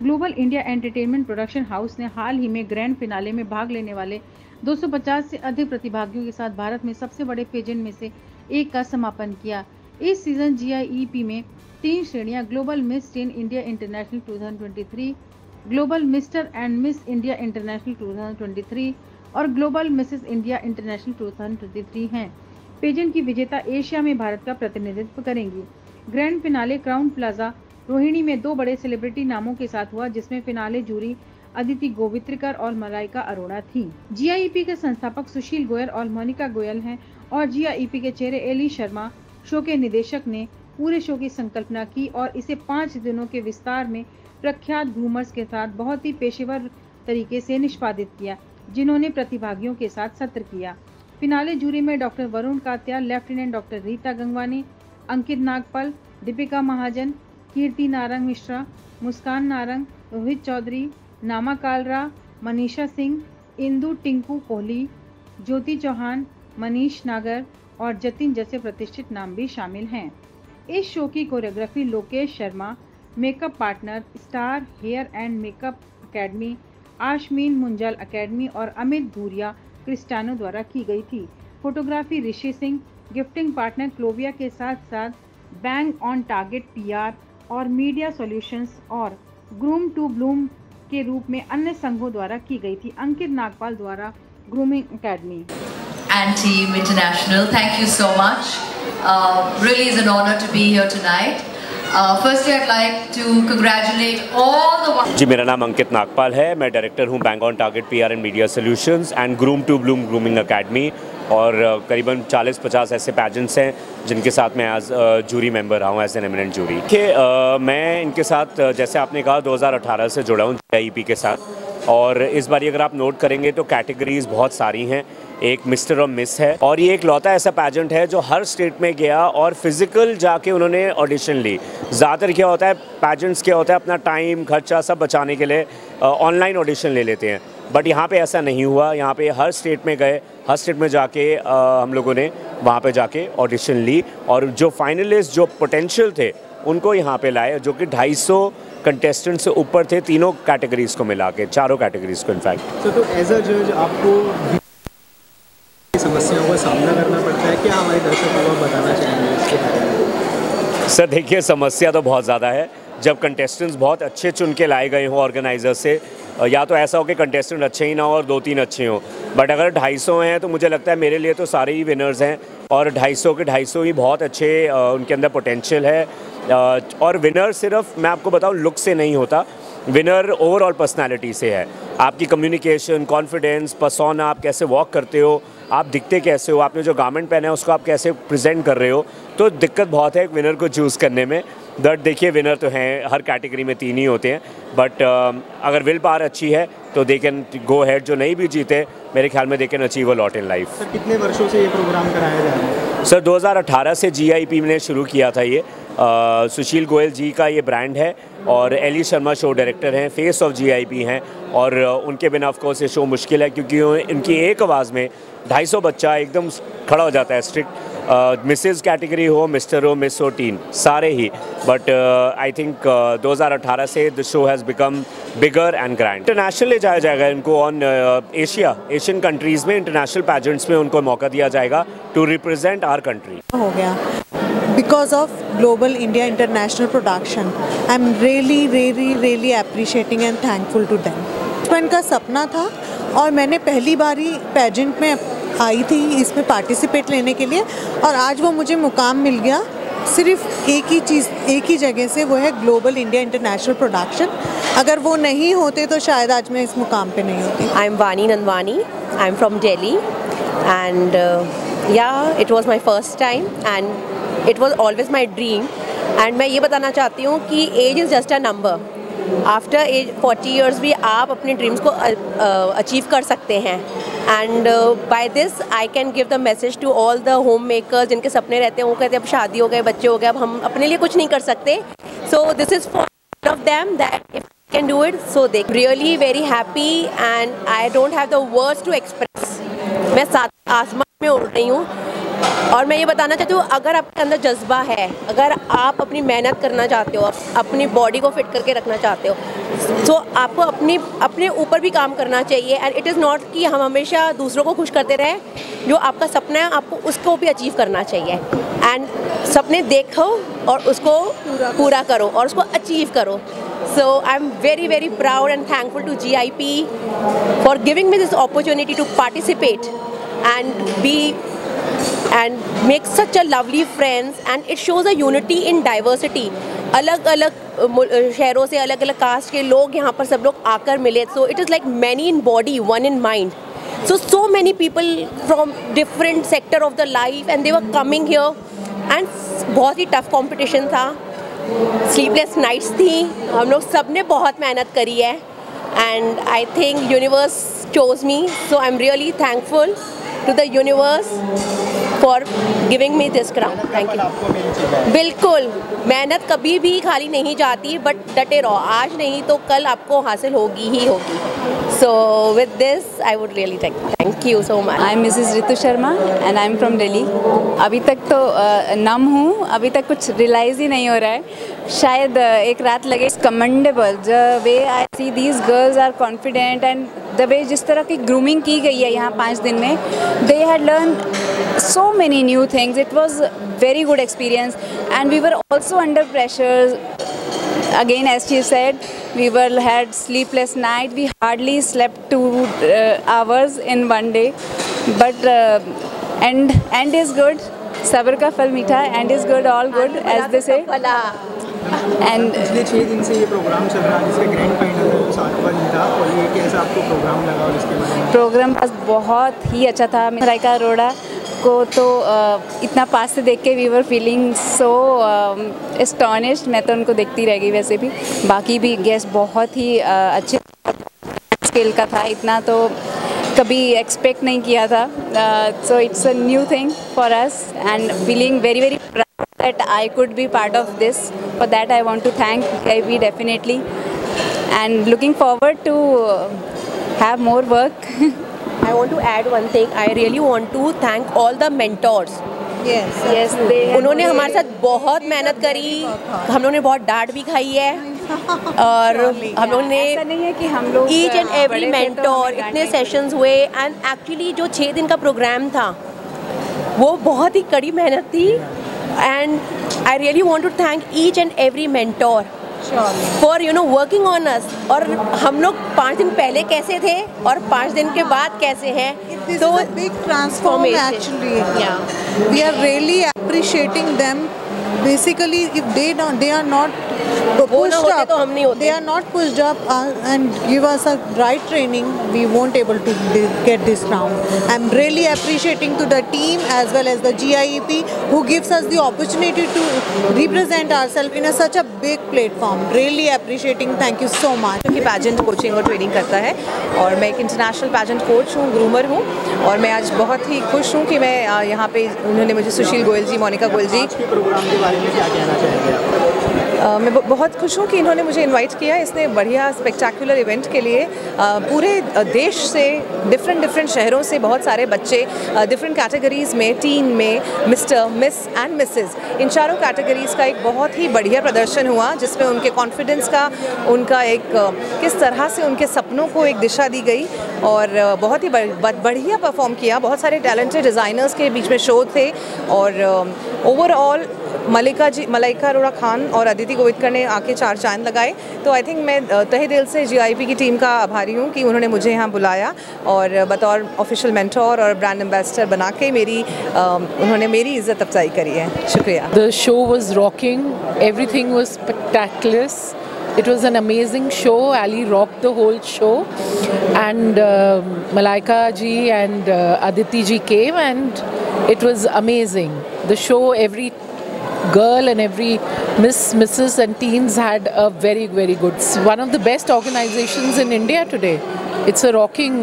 Global India entertainment production house ने हाल ही में grand finale में भाग लेने वाले 250 से अधिक प्रतिभागियों के साथ भारत में सबसे बड़े पेजेंट में से एक का समापन किया। इस सीजन GIEP में 3 श्रेणियां global miss tin India international 2023, global mister and miss India international 2023 और ग्लोबल मिसेस इंडिया इंटरनेशनल 2023 हैं। पेजेंट की विजेता एशिया में भारत का प्रतिनिधित्व करेंगी। Grand finale Crowne Plaza Rohini में 2 बड़े सेलिब्रिटी नामों के साथ हुआ, जिसमें फिनाले जूरी अदिति गोवित्रिकर और मलाइका अरोड़ा थी। GIEP के संस्थापक सुशील गोयल और मोनिका गोयल हैं और GIEP के चेहरे एली शर्मा शो के निदेशक ने पूरे शो की संकल्पना की और इसे 5 दिनों के विस्तार में प्रख्यात घूमर्स के साथ बहुत ही पेशेवर तरीके से निष्पादित किया, जिन्होंने प्रतिभागियों के साथ सत्र किया। फिनाले जूरी में doctor Varun Katya, lieutenant doctor Rita Gangwani, Ankit Nagpal, Deepika Mahajan, Kirti Narang Mishra, Muskan Narang, Rohit Chaudhary, Nama Kalra, Manisha Singh, Indu Tinku Kohli, ज्योति चौहान, मनीष नागर और जतिन जैसे प्रतिष्ठित नाम भी शामिल हैं। इस शो की choreography Lokesh Sharma, makeup partner Star Hair and Makeup Academy, Aashmeen Munjal Academy और अमित धूरिया क्रिस्टानो द्वारा की गई थी। Photography Rishi Singh, gifting partner Clovia के साथ साथ बैंग ऑन टारगेट PR और मीडिया सॉल्यूशंस और ग्रूम टू ब्लूम के रूप में अन्य संघों द्वारा की गई थी। अंकित नागपाल द्वारा grooming academy and Team International, thank you so much. Really is an honor to be here tonight. Firstly, I'd like to congratulate all the... जी, मेरा नाम अंकित नागपाल है। मैं डायरेक्टर हूँ bank on target PR and media solutions and groom to bloom grooming academy और करीबन 40-50 ऐसे pageants हैं जिनके साथ मैं एज जूरी मेंबर रहा हूँ, एज एन एमिनेंट जूरी। मैं इनके साथ, जैसे आपने कहा, 2018 से जुड़ा हूँ GIEP के साथ। और इस बार अगर आप नोट करेंगे तो कैटेगरीज बहुत सारी हैं। एक मिस्टर और मिस है और ये एक लौता ऐसा पैजेंट है जो हर स्टेट में गया और फिजिकल जाके उन्होंने ऑडिशन ली। ज़्यादातर क्या होता है, पैजेंट्स क्या होता है, अपना टाइम खर्चा सब बचाने के लिए ऑनलाइन ऑडिशन ले लेते हैं, बट यहाँ पे ऐसा नहीं हुआ। यहाँ पे हर स्टेट में गए, हर स्टेट में जाके हम लोगों ने वहाँ पे जाके ऑडिशन ली और जो फाइनलिस्ट जो पोटेंशियल थे उनको यहाँ पे लाए, जो कि 250 कंटेस्टेंट से ऊपर थे, तीनों कैटेगरीज को मिला के, चारों कैटेगरीज को इनफैक्ट। तो एज अ जज आपको समस्याओं का सामना करना पड़ता है, क्या हमारे दर्शकों को बताना चाहेंगे इसके बारे में? सर देखिए, समस्या तो बहुत ज़्यादा है। जब कंटेस्टेंट्स बहुत अच्छे चुन के लाए गए हों ऑर्गेनाइजर से, या तो ऐसा हो कि कंटेस्टेंट अच्छे ही ना हो और 2-3 अच्छे हों, बट अगर 250 हैं तो मुझे लगता है मेरे लिए तो सारे ही विनर्स हैं और 250 के 250 ही बहुत अच्छे, उनके अंदर पोटेंशियल है। और विनर सिर्फ मैं आपको बताऊं लुक से नहीं होता, विनर ओवरऑल पर्सनालिटी से है। आपकी कम्युनिकेशन, कॉन्फिडेंस, पर्सोना, आप कैसे वॉक करते हो, आप दिखते कैसे हो, आपने जो गारमेंट पहना है उसको आप कैसे प्रेजेंट कर रहे हो, तो दिक्कत बहुत है एक विनर को चूज़ करने में। बट देखिए, विनर तो हैं, हर कैटेगरी में 3 ही होते हैं, बट अगर विल पावर अच्छी है तो दे कैन गो हेड। जो नहीं भी जीते, मेरे ख्याल में they can achieve a lot in life. Sir कितने वर्षों से ये प्रोग्राम कराया जा रहा है? सर 2018 से GIEP ने शुरू किया था ये। सुशील गोयल जी का ये ब्रांड है और एली शर्मा शो डायरेक्टर हैं, फेस ऑफ GIEP हैं और उनके बिना ऑफ कोर्स ये शो मुश्किल है, क्योंकि इनकी एक आवाज़ में 250 बच्चा एकदम खड़ा हो जाता है स्ट्रिक्ट। मिसेस कैटेगरी हो, मिस्टर हो, मिस हो, टीन, सारे ही। बट आई थिंक 2018 से the show has become bigger and grand. International ले जाया जाएगा इनको ऑन एशियन कंट्रीज़ में, इंटरनेशनल पैजेंट्स में उनको मौका दिया जाएगा टू रिप्रेजेंट आवर कंट्री। हो गया because of Global India International Production. I'm really appreciating and thankful to them. बचपन का सपना था और मैंने पहली बार ही पेजेंट में आई थी इसमें पार्टिसिपेट लेने के लिए और आज वो मुझे मुकाम मिल गया सिर्फ एक ही जगह से, वो है ग्लोबल इंडिया इंटरनेशनल प्रोडक्शन। अगर वो नहीं होते तो शायद आज मैं इस मुकाम पे नहीं होती। आई एम वानी Nandwani, I am from Delhi and yeah, it was my first time and it was always my dream. And मैं ये बताना चाहती हूँ कि age is just a number. After age 40 years भी आप अपने ड्रीम्स को अचीव कर सकते हैं. And by this I can give the message to all the homemakers जिनके सपने रहते हैं, वो कहते हैं अब शादी हो गए, बच्चे हो गए, अब हम अपने लिए कुछ नहीं कर सकते. So this is for all of them that if they can do it, so they really very happy and I don't have the words to express. मैं सात आसमान में उड़ रही हूँ और मैं ये बताना चाहती हूँ, अगर आपके अंदर जज्बा है, अगर आप अपनी मेहनत करना चाहते हो, अपनी बॉडी को फिट करके रखना चाहते हो, तो आपको अपने ऊपर भी काम करना चाहिए। एंड इट इज़ नॉट कि हम हमेशा दूसरों को खुश करते रहें। जो आपका सपना है आपको उसको भी अचीव करना चाहिए। एंड सपने देखो और उसको पूरा करो और उसको अचीव करो। So I'm very, very proud and thankful to GIP for giving me this opportunity to participate and make such a lovely friends, and it shows a unity in diversity. अलग अलग शहरों से अलग अलग कास्ट के लोग यहाँ पर सब लोग आकर मिले। So it is like many in body, one in mind. So many people from different sector of the life and they were coming here, and बहुत ही tough competition था, स्लीपलेस नाइट्स थी, हम लोग सब ने बहुत मेहनत करी है। And I think universe chose me, so I am really thankful to the universe for giving me this crown. Thank you. बिल्कुल, मेहनत कभी भी खाली नहीं जाती, बट डटे रहो, आज नहीं तो कल आपको हासिल होगी ही होगी। So with this, I would really thank you so much. I'm Mrs. Ritu Sharma and I'm from Delhi. अभी तक तो नम हूँ, अभी तक कुछ रियलाइज़ ही नहीं हो रहा है। शायद एक रात लगे। Commendable the way I see these girls are confident and the way जिस तरह की grooming की गई है यहाँ 5 दिन में, they had learned so many new things. It was very good experience and we were also under pressure. Again, as she said, we had sleepless night. We hardly slept 2 hours in one day, but end is good. Sabr ka phal meetha, end is good, all good, as they say. And पिछले 6 दिन से ये programme चल रहा है जिसका grand final 7 दिन था, और ये कैसा आपको प्रोग्राम लगा और इसके बारे में? प्रोग्राम बस बहुत ही अच्छा था। मलाइका अरोड़ा को तो इतना पास से देख के we were feeling so astonished. मैं तो उनको देखती रह गई। वैसे भी बाकी भी गेस्ट बहुत ही अच्छे स्केल का था, इतना तो कभी एक्सपेक्ट नहीं किया था। So it's a new thing for us and feeling very very proud that I could be part of this. For that I want to thank GIP definitely and looking forward to have more work. I want to add one thing. I really want to thank all the mentors. Yes, उन्होंने हमारे साथ बहुत मेहनत करी, हम लोगों ने बहुत डांट भी खाई है, और हम लोगों ने ऐसा नहीं है कि हम लोग ईच एंड एवरी मेंटोर, इतने सेशंस हुए। एंड एक्चुअली जो 6 दिन का प्रोग्राम था वो बहुत ही कड़ी मेहनत थी। And I really want to thank each and every mentor for working on us. और हम लोग 5 दिन पहले कैसे थे और 5 दिन के बाद कैसे हैं, तो big transformation actually. Yeah. We are really appreciating them. Basically, if they are not pushed up, तो हम नहीं होते। they are not pushed up and give us a right training, we won't able to get this round. I'm really appreciating to the team as well as the GIEP who gives us the opportunity to represent ourselves in such a big platform. Really appreciating. Thank you so much. कि pageant coaching और training करता है, और मैं एक international pageant coach हूँ, groomer हूँ, और मैं आज बहुत ही खुश हूँ कि मैं यहाँ पे उन्होंने मुझे सुशील गोयल जी, मोनिका गोयल जी, प्रोग्राम के बारे में क्या कहना चाहेंगे आप? मैं बहुत खुश हूँ कि इन्होंने मुझे इनवाइट किया इसने बढ़िया स्पेक्टेकुलर इवेंट के लिए। पूरे देश से डिफरेंट शहरों से बहुत सारे बच्चे डिफरेंट कैटेगरीज़ में, टीन में, मिस्टर, मिस एंड मिसेस, इन चारों कैटेगरीज़ का एक बहुत ही बढ़िया प्रदर्शन हुआ, जिसमें उनके कॉन्फिडेंस का, उनका एक किस तरह से उनके सपनों को एक दिशा दी गई, और बहुत ही बढ़िया परफॉर्म किया। बहुत सारे टैलेंटेड डिज़ाइनर्स के बीच में शो थे, और ओवरऑल मलाइका अरोड़ा खान और अदिति गोविदकर ने आके 4 चांद लगाए। तो आई थिंक मैं तहे दिल से GIP की टीम का आभारी हूँ कि उन्होंने मुझे यहाँ बुलाया, और बतौर ऑफिशियल मेंटोर और ब्रांड एम्बेसडर बना के उन्होंने मेरी इज़्ज़त अफजाई करी है। शुक्रिया। The show was rocking. Everything was spectacular. It was an amazing show. Ali rocked the whole show, and Malaika ji and Aditi ji came, and it was amazing. The show, every girl and every misses and teens had a very good. It's one of the best organizations in India today. It's a rocking.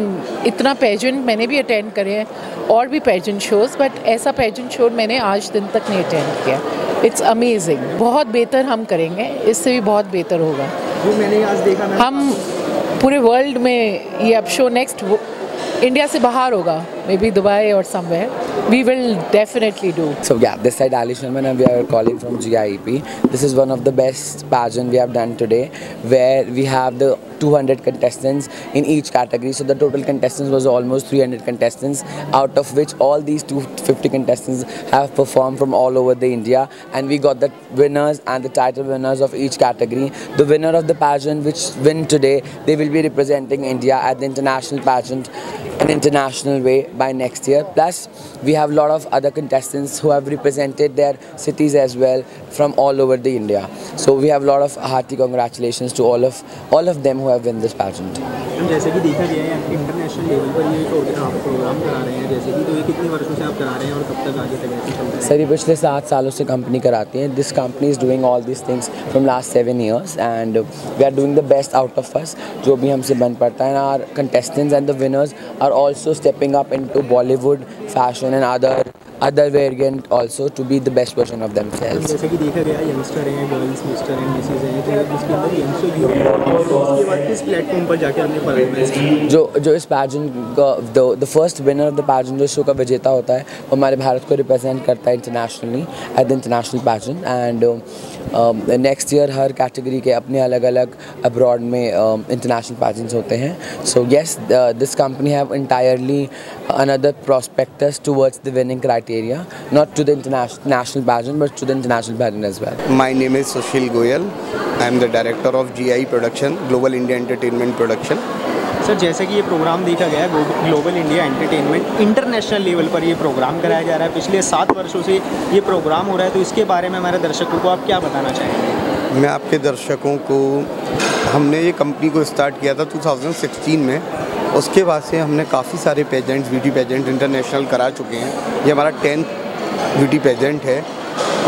इतना pageant मैंने भी attend करे हैं, और भी pageant shows, but ऐसा pageant show मैंने आज दिन तक नहीं अटेंड किया। It's amazing. बहुत बेहतर हम करेंगे, इससे भी बहुत बेहतर होगा। वो मैंने आज देखा ना, हम पूरे वर्ल्ड में ये अब शो नेक्स्ट इंडिया से बाहर होगा, मे बी दुबई और somewhere. we will definitely do. So yeah, this side Ali Sharman and we are calling from GIEP. This is one of the best pageant we have done today, where we have the 200 contestants in each category. So the total contestants was almost 300 contestants, out of which all these 250 contestants have performed from all over the India, and we got the winners and the title winners of each category. The winner of the pageant which win today, they will be representing India at the international pageant an international way by next year. Plus we have a lot of other contestants who have represented their cities as well from all over the India. So we have a lot of hearty congratulations to all of them who have won this pageant. जैसे कि देखा गया है international level पर ये programme करा रहे हैं, जैसे कि तो ये कितने वर्षों से आप करा रहे हैं और कब तक आगे तक ऐसे चल रहा है? सर ये पिछले 7 सालों से कंपनी कराती है. This company is doing all this things from last 7 years and we are doing the best out of us, जो भी हमसे बन पड़ता है. And our contestants and the winners are also stepping up into Bollywood, fashion and other variant also to be the best version of themselves. जैसे कि देखा गया यंगस्टर हैं, गर्ल्स मिस्टर एंड मिसेस हैं, तो इसके अंदर यंगस्टर उसके बाद किस प्लेटफॉर्म पर जाकर हमने परफॉर्मेंस जो इस पैजेंट का the first winner of the pageant जो शो का विजेता होता है, वो हमारे भारत को रिप्रेजेंट करता है internationally at the international pageant. And next year her category के अपने अलग अलग अब्रॉड में इंटरनेशनल पैजेंट्स होते हैं. So yes, this company have entirely another prospectus towards the winning criteria, not to the national pageant but to the international pageant as well. My name is Sushil Goyal. I am the director of GI Production, Global India Entertainment Production. Sir जैसे कि ये programme देखा गया है global India entertainment international level पर ये programme कराया जा रहा है, पिछले 7 वर्षों से ये प्रोग्राम हो रहा है, तो इसके बारे में हमारे दर्शकों को आप क्या बताना चाहेंगे? मैं आपके दर्शकों को, हमने ये कंपनी को स्टार्ट किया था 2016 में. उसके बाद से हमने काफ़ी सारे पेजेंट्स, ब्यूटी पेजेंट इंटरनेशनल करा चुके हैं. ये हमारा 10th ब्यूटी पेजेंट है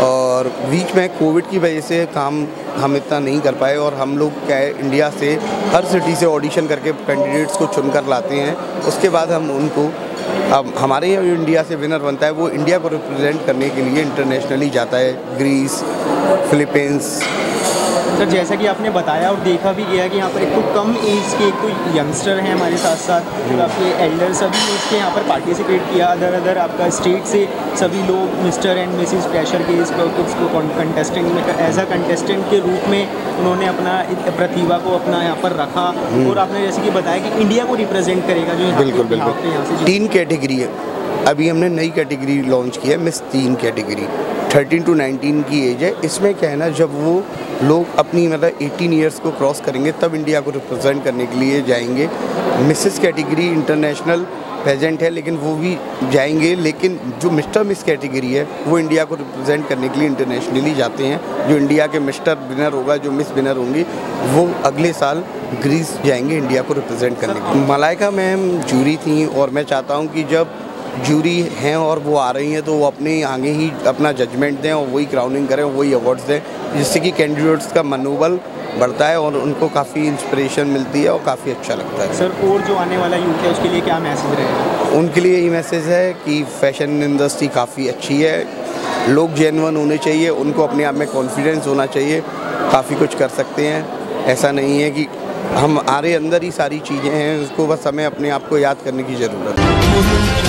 और बीच में कोविड की वजह से काम हम इतना नहीं कर पाए और हम लोग क्या है इंडिया से हर सिटी से ऑडिशन करके कैंडिडेट्स को चुन कर लाते हैं. उसके बाद हम उनको, अब हमारे यहाँ इंडिया से विनर बनता है, वो इंडिया को रिप्रेजेंट करने के लिए इंटरनेशनली जाता है, ग्रीस, फिलीपींस. सर जैसा कि आपने बताया और देखा भी गया कि यहाँ पर एक तो कम एज के एक तो यंगस्टर हैं हमारे साथ साथ, तो आपके एल्डर सभी एज के यहाँ पर पार्टिसिपेट किया. अदर आपका स्टेट से सभी लोग मिस्टर एंड मिसेस प्रेशर के इस कंटेस्टेंट में एज अ कंटेस्टेंट के रूप में उन्होंने अपना प्रतिभा को अपना यहाँ पर रखा. और आपने जैसे कि बताया कि इंडिया को रिप्रेजेंट करेगा जो बिल्कुल 3 कैटेगरी है. अभी हमने नई कैटेगरी लॉन्च की है, मिस 3 कैटेगरी, 13 to 19 की एज है. इसमें क्या है ना, जब वो लोग अपनी मतलब 18 ईयर्स को क्रॉस करेंगे तब इंडिया को रिप्रेजेंट करने के लिए जाएंगे. मिसेस कैटेगरी इंटरनेशनल पेजेंट है लेकिन वो भी जाएंगे, लेकिन जो मिस्टर मिस कैटेगरी है वो इंडिया को रिप्रेजेंट करने के लिए इंटरनेशनली जाते हैं. जो इंडिया के मिस्टर विनर होगा, जो मिस विनर होंगी, वो अगले साल ग्रीस जाएंगे इंडिया को रिप्रेजेंट करने के लिए. मलाइका मैम जूरी थी और मैं चाहता हूँ कि जब जूरी हैं और वो आ रही हैं तो वो अपने आगे ही अपना जजमेंट दें और वही क्राउनिंग करें, वही अवार्ड्स दें, जिससे कि कैंडिडेट्स का मनोबल बढ़ता है और उनको काफ़ी इंस्पिरेशन मिलती है और काफ़ी अच्छा लगता है. सर और जो आने वाला यूथ है उसके लिए क्या मैसेज रहेगा? उनके लिए यही मैसेज है कि फैशन इंडस्ट्री काफ़ी अच्छी है, लोग जेन्युइन होने चाहिए, उनको अपने आप में कॉन्फिडेंस होना चाहिए, काफ़ी कुछ कर सकते हैं. ऐसा नहीं है कि हमारे अंदर ही सारी चीज़ें हैं, उसको बस हमें अपने आप को याद करने की ज़रूरत है.